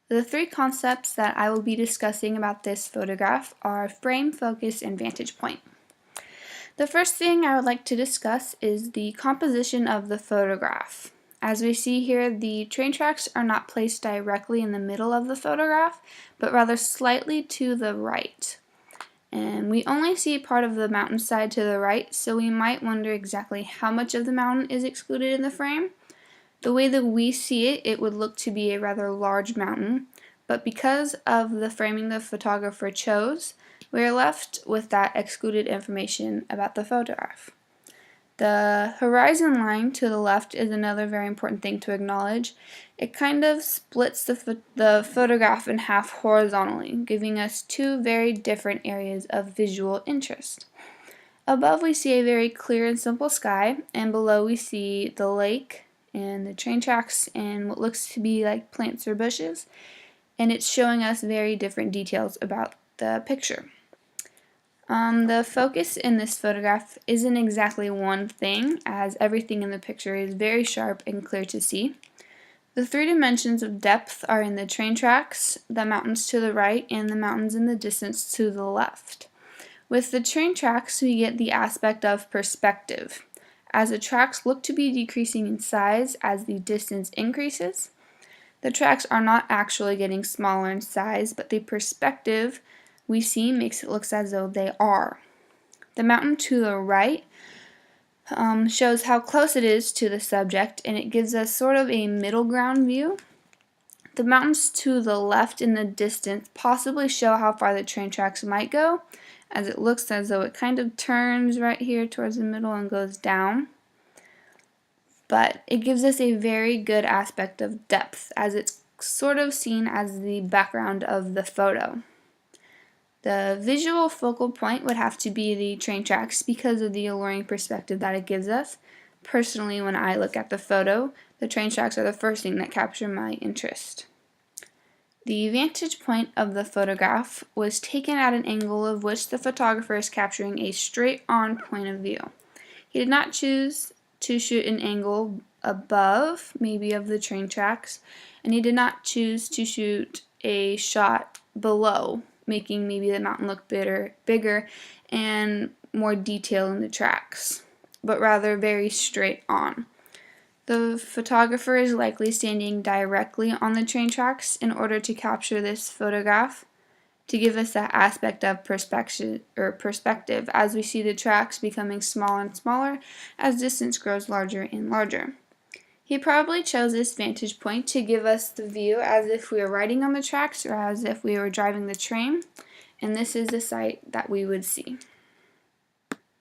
The three concepts that I will be discussing about this photograph are frame, focus, and vantage point. The first thing I would like to discuss is the composition of the photograph. As we see here, the train tracks are not placed directly in the middle of the photograph, but rather slightly to the right. And we only see part of the mountainside to the right, so we might wonder exactly how much of the mountain is excluded in the frame. The way that we see it, it would look to be a rather large mountain, but because of the framing the photographer chose, we are left with that excluded information about the photograph. The horizon line to the left is another very important thing to acknowledge. It kind of splits the photograph in half horizontally, giving us two very different areas of visual interest. Above we see a very clear and simple sky, and below we see the lake and the train tracks and what looks to be like plants or bushes, and it's showing us very different details about the picture. The focus in this photograph isn't exactly one thing, as everything in the picture is very sharp and clear to see. The three dimensions of depth are in the train tracks, the mountains to the right, and the mountains in the distance to the left. With the train tracks, we get the aspect of perspective, as the tracks look to be decreasing in size as the distance increases. The tracks are not actually getting smaller in size, but the perspective we see makes it look as though they are. The mountain to the right shows how close it is to the subject, and it gives us sort of a middle ground view. The mountains to the left in the distance possibly show how far the train tracks might go, as it looks as though it kind of turns right here towards the middle and goes down. But it gives us a very good aspect of depth, as it's sort of seen as the background of the photo. The visual focal point would have to be the train tracks because of the alluring perspective that it gives us. Personally, when I look at the photo, the train tracks are the first thing that capture my interest. The vantage point of the photograph was taken at an angle of which the photographer is capturing a straight-on point of view. He did not choose to shoot an angle above, maybe of the train tracks, and he did not choose to shoot a shot below, making maybe the mountain look bigger and more detail in the tracks, but rather very straight on. The photographer is likely standing directly on the train tracks in order to capture this photograph to give us that aspect of perspective as we see the tracks becoming smaller and smaller as distance grows larger and larger. He probably chose this vantage point to give us the view as if we were riding on the tracks or as if we were driving the train, and this is the sight that we would see.